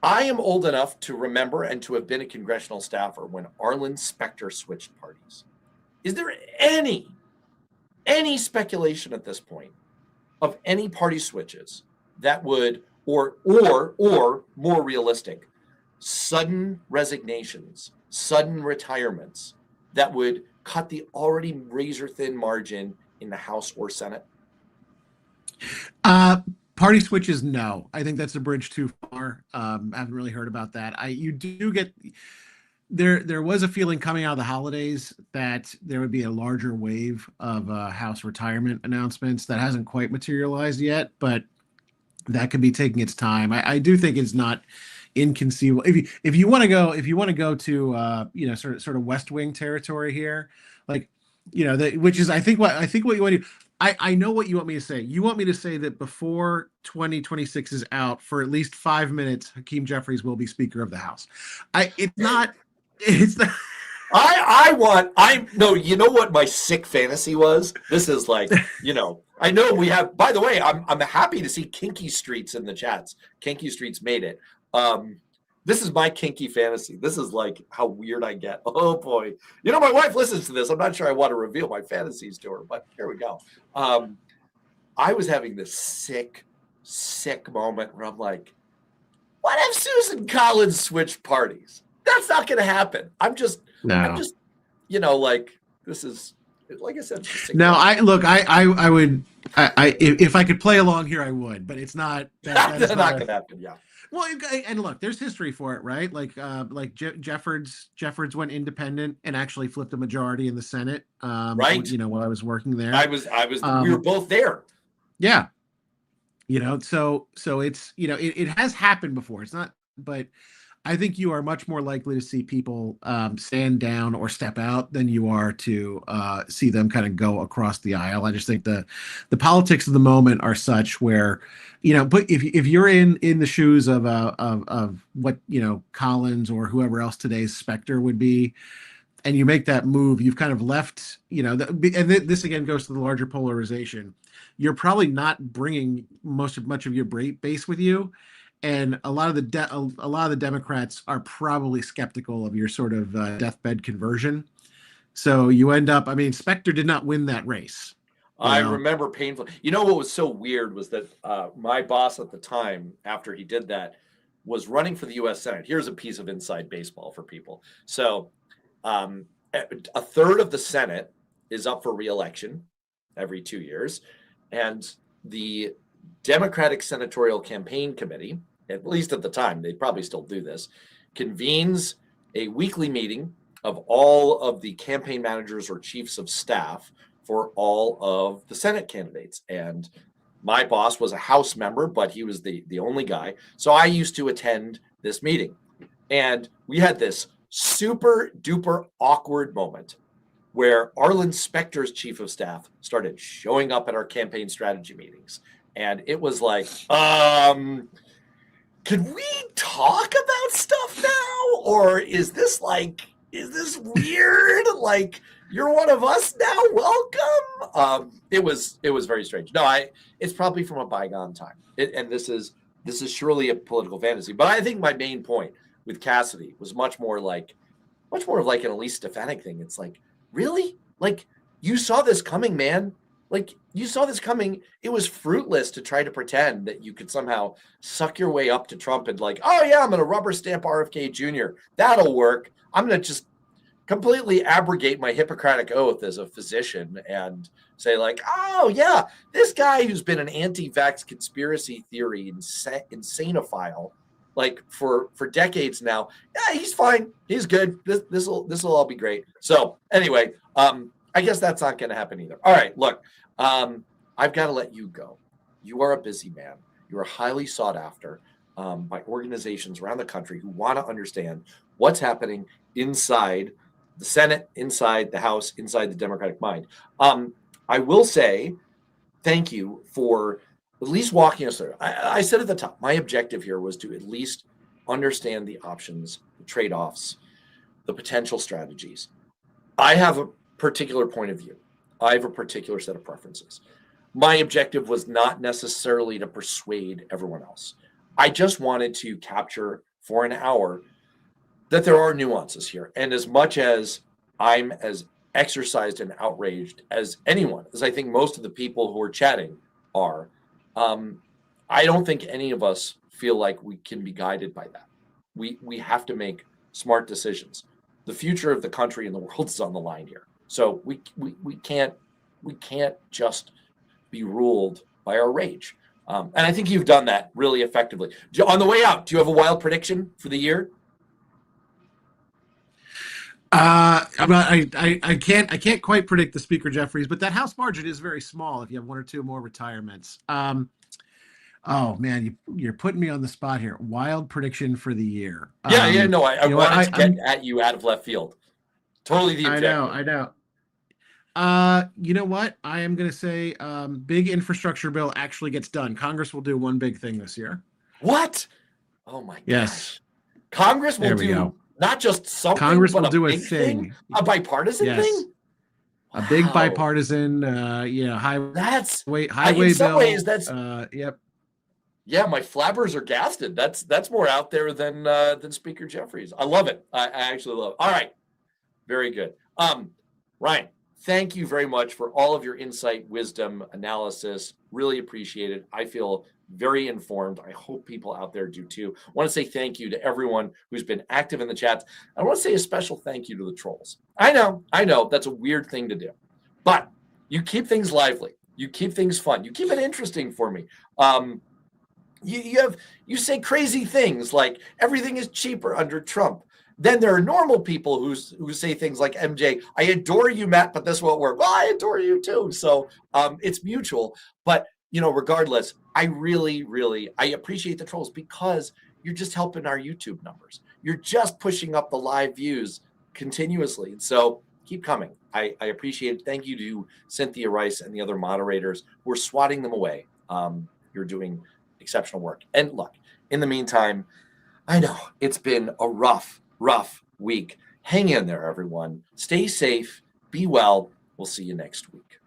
I am old enough to remember and to have been a congressional staffer when Arlen Specter switched parties. Is there any speculation at this point of any party switches that would, or more realistic, sudden resignations, sudden retirements that would cut the already razor-thin margin in the House or Senate? Party switches, no. I think that's a bridge too far. I haven't really heard about that. You do get there was a feeling coming out of the holidays that there would be a larger wave of House retirement announcements. That hasn't quite materialized yet, but that could be taking its time. I do think it's not inconceivable. If you want to go to sort of West Wing territory here, which is I think what you want to do. I know what you want me to say. You want me to say that before 2026 is out, for at least 5 minutes, Hakeem Jeffries will be Speaker of the House. It's not. No, you know what my sick fantasy was? This is like, I know we have, by the way, I'm happy to see Kinky Streets in the chats. Kinky Streets made it. This is my kinky fantasy. This is like how weird I get. Oh boy. You know, my wife listens to this. I'm not sure I want to reveal my fantasies to her, but here we go. I was having this sick moment where I'm like, what if Susan Collins switched parties? That's not going to happen. I'm just, you know, like, this is, like I said. No, I would, if I could play along here, I would, but it's not. That's not going to happen. Yeah. Well, and look, there's history for it, right? Like Jeffords went independent and actually flipped a majority in the Senate. Right. You know, while I was working there, I was. We were both there. Yeah. You know, so it's, you know, it has happened before. It's not, but I think you are much more likely to see people stand down or step out than you are to see them kind of go across the aisle. I just think the politics of the moment are such where, you know, but if you're in the shoes of what, you know, Collins or whoever else today's Spectre would be, and you make that move, you've kind of left, you know, and this again goes to the larger polarization. You're probably not bringing much of your base with you. And a lot of the Democrats are probably skeptical of your sort of deathbed conversion. So you end up, I mean, Spectre did not win that race. I remember painfully. You know what was so weird was that my boss at the time, after he did that, was running for the U.S. Senate. Here's a piece of inside baseball for people. So a third of the Senate is up for re-election every 2 years. And the Democratic Senatorial Campaign Committee, at least at the time, they probably still do this, convenes a weekly meeting of all of the campaign managers or chiefs of staff for all of the Senate candidates. And my boss was a House member, but he was the only guy. So I used to attend this meeting. And we had this super duper awkward moment where Arlen Specter's chief of staff started showing up at our campaign strategy meetings. And it was like, could we talk about stuff now? Or is this weird? Like, you're one of us now? Welcome. It was very strange. No, it's probably from a bygone time. And this is surely a political fantasy. But I think my main point with Cassidy was much more of like an Elise Stefanik thing. It's like, really? Like, you saw this coming, man. Like, you saw this coming. It was fruitless to try to pretend that you could somehow suck your way up to Trump and like, oh yeah, I'm going to rubber stamp RFK Jr. That'll work. I'm going to just completely abrogate my Hippocratic oath as a physician and say like, oh yeah, this guy who's been an anti-vax conspiracy theory insaneophile like for decades now, yeah, he's fine. He's good. This will all be great. So anyway, I guess that's not going to happen either. All right, look, I've got to let you go. You are a busy man. You are highly sought after by organizations around the country who want to understand what's happening inside the Senate, inside the House, inside the Democratic mind. I will say thank you for at least walking us through. I said at the top, my objective here was to at least understand the options, the trade-offs, the potential strategies. I have a particular point of view. I have a particular set of preferences. My objective was not necessarily to persuade everyone else. I just wanted to capture for an hour that there are nuances here. And as much as I'm as exercised and outraged as anyone, as I think most of the people who are chatting are, I don't think any of us feel like we can be guided by that. We have to make smart decisions. The future of the country and the world is on the line here. So we can't just be ruled by our rage. And I think you've done that really effectively. On the way out, do you have a wild prediction for the year? I can't quite predict the Speaker Jeffries, but that House margin is very small if you have one or two more retirements. Oh man, you're putting me on the spot here. Wild prediction for the year. I wanted to get at you out of left field. Totally the objective. I know. You know what? I am going to say big infrastructure bill actually gets done. Congress will do one big thing this year. What? Oh my gosh. Yes. Congress will do not just something, Congress but will do a big thing, a bipartisan thing. A big bipartisan, highway in bill. some ways, that's yep. Yeah, my flabbers are gasted. That's more out there than Speaker Jeffries. I love it. I actually love it. All right. Very good. Ryan, thank you very much for all of your insight, wisdom, analysis. Really appreciate it. I feel very informed. I hope people out there do too. I want to say thank you to everyone who's been active in the chats. I want to say a special thank you to the trolls. I know that's a weird thing to do, but you keep things lively. You keep things fun. You keep it interesting for me. You say crazy things like everything is cheaper under Trump. Then there are normal people who say things like, MJ, I adore you, Matt, but this won't work. Well, I adore you too. So it's mutual. But regardless, I really, really, I appreciate the trolls because you're just helping our YouTube numbers. You're just pushing up the live views continuously. And so keep coming. I appreciate it. Thank you to Cynthia Rice and the other moderators who are swatting them away. You're doing exceptional work. And look, in the meantime, I know it's been a rough week. Hang in there, everyone. Stay safe. Be well. We'll see you next week.